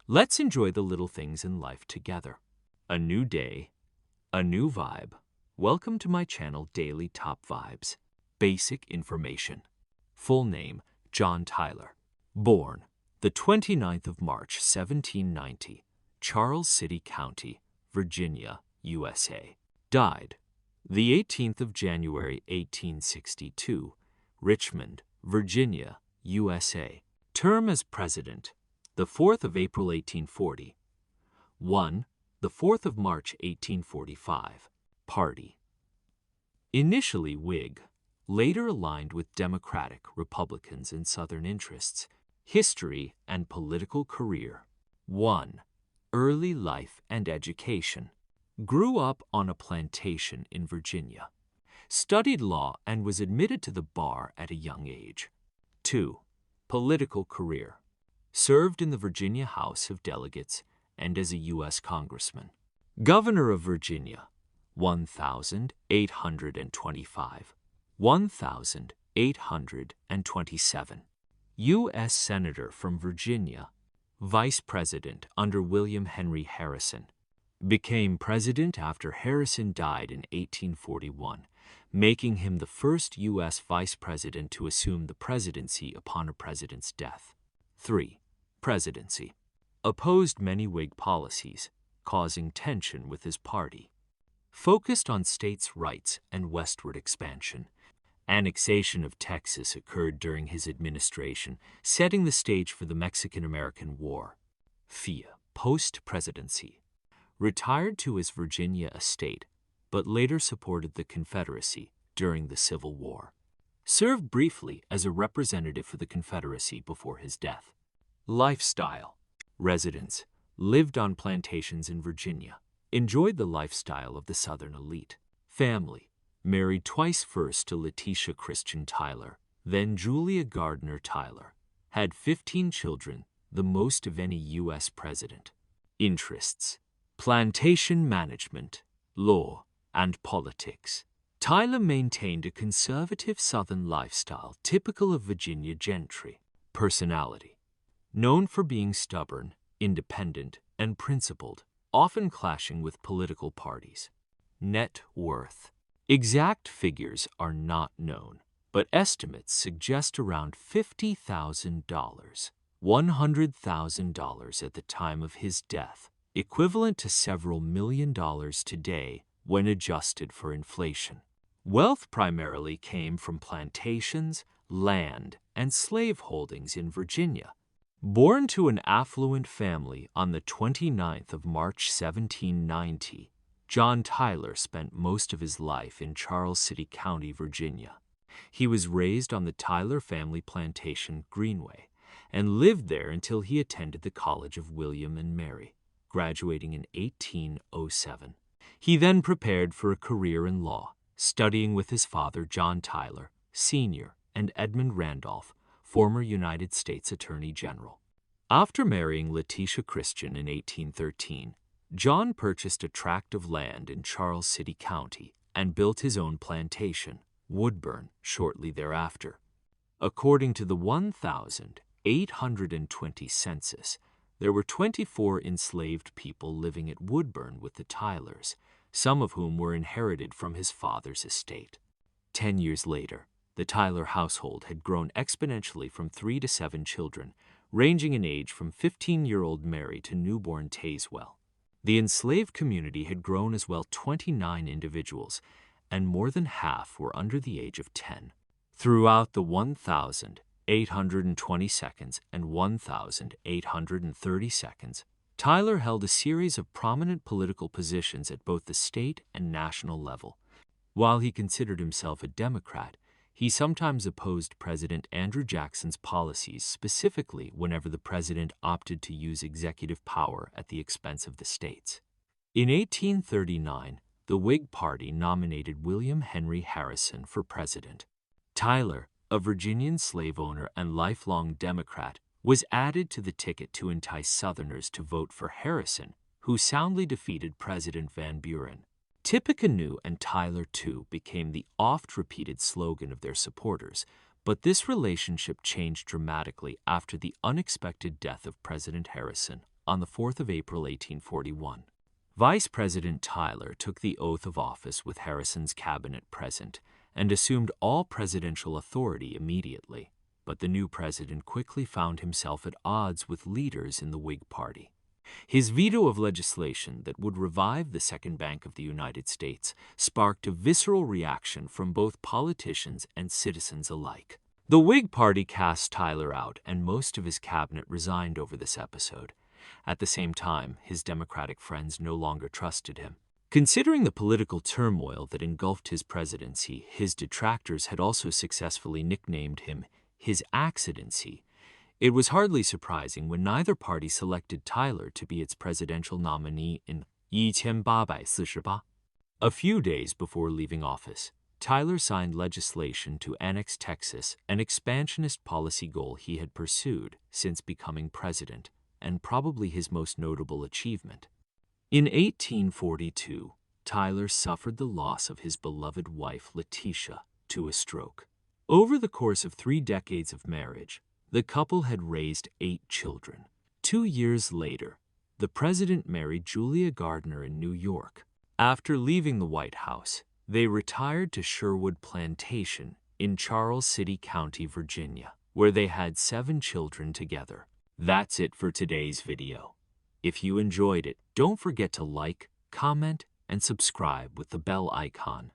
Let's enjoy the little things in life together. A new day, a new vibe. Welcome to my channel, Daily Top Vibes. Basic information. Full name, John Tyler. Born the 29th of March, 1790, Charles City County, Virginia, USA. Died the 18th of January, 1862, Richmond, Virginia, USA. Term as president, the 4th of April, 1840. 1. The 4th of March, 1845. Party. Initially Whig, later aligned with Democratic, Republicans, and Southern interests. History and political career. 1. Early life and education. Grew up on a plantation in Virginia. Studied law and was admitted to the bar at a young age. 2. Political career. Served in the Virginia House of Delegates and as a U.S. Congressman. Governor of Virginia, 1,825. 1,827. U.S. Senator from Virginia. Vice President under William Henry Harrison. Became president after Harrison died in 1841, making him the first U.S. vice president to assume the presidency upon a president's death. 3. Presidency. Opposed many Whig policies, causing tension with his party. Focused on states' rights and westward expansion. Annexation of Texas occurred during his administration, setting the stage for the Mexican-American War. FIA. Post-presidency. Retired to his Virginia estate, but later supported the Confederacy during the Civil War. Served briefly as a representative for the Confederacy before his death. Lifestyle. Residence. Lived on plantations in Virginia. Enjoyed the lifestyle of the Southern elite. Family. Married twice, first to Letitia Christian Tyler, then Julia Gardner Tyler. Had 15 children, the most of any U.S. president. Interests. Plantation management, law, and politics. Tyler maintained a conservative Southern lifestyle typical of Virginia gentry. Personality. Known for being stubborn, independent, and principled, often clashing with political parties. Net worth. Exact figures are not known, but estimates suggest around $50,000, $100,000 at the time of his death, equivalent to several $1,000,000 today when adjusted for inflation. Wealth primarily came from plantations, land, and slave holdings in Virginia. Born to an affluent family on the 29th of March, 1790, John Tyler spent most of his life in Charles City County, Virginia. He was raised on the Tyler family plantation Greenway and lived there until he attended the College of William and Mary, graduating in 1807. He then prepared for a career in law, studying with his father John Tyler, Sr., and Edmund Randolph, former United States Attorney General. After marrying Letitia Christian in 1813, John purchased a tract of land in Charles City County and built his own plantation, Woodburn, shortly thereafter. According to the 1820 census, there were 24 enslaved people living at Woodburn with the Tylers, some of whom were inherited from his father's estate. 10 years later, the Tyler household had grown exponentially from 3 to 7 children, ranging in age from 15-year-old Mary to newborn Tazewell. The enslaved community had grown as well, 29 individuals, and more than half were under the age of 10. Throughout the 1822nd and 1832nd, Tyler held a series of prominent political positions at both the state and national level. While he considered himself a Democrat, he sometimes opposed President Andrew Jackson's policies, specifically whenever the president opted to use executive power at the expense of the states. In 1839, the Whig Party nominated William Henry Harrison for president. Tyler, a Virginian slave owner and lifelong Democrat, was added to the ticket to entice Southerners to vote for Harrison, who soundly defeated President Van Buren. Tippecanoe and Tyler too became the oft-repeated slogan of their supporters, but this relationship changed dramatically after the unexpected death of President Harrison on the 4th of April 1841. Vice President Tyler took the oath of office with Harrison's cabinet present and assumed all presidential authority immediately. But the new president quickly found himself at odds with leaders in the Whig Party. His veto of legislation that would revive the Second Bank of the United States sparked a visceral reaction from both politicians and citizens alike. The Whig Party cast Tyler out, and most of his cabinet resigned over this episode. At the same time, his Democratic friends no longer trusted him. Considering the political turmoil that engulfed his presidency, his detractors had also successfully nicknamed him his accidency. It was hardly surprising when neither party selected Tyler to be its presidential nominee in 1848. A few days before leaving office, Tyler signed legislation to annex Texas, an expansionist policy goal he had pursued since becoming president, and probably his most notable achievement. In 1842, Tyler suffered the loss of his beloved wife Letitia to a stroke. Over the course of 3 decades of marriage, the couple had raised 8 children. 2 years later, the president married Julia Gardner in New York. After leaving the White House, they retired to Sherwood Plantation in Charles City County, Virginia, where they had 7 children together. That's it for today's video. If you enjoyed it, don't forget to like, comment, and subscribe with the bell icon.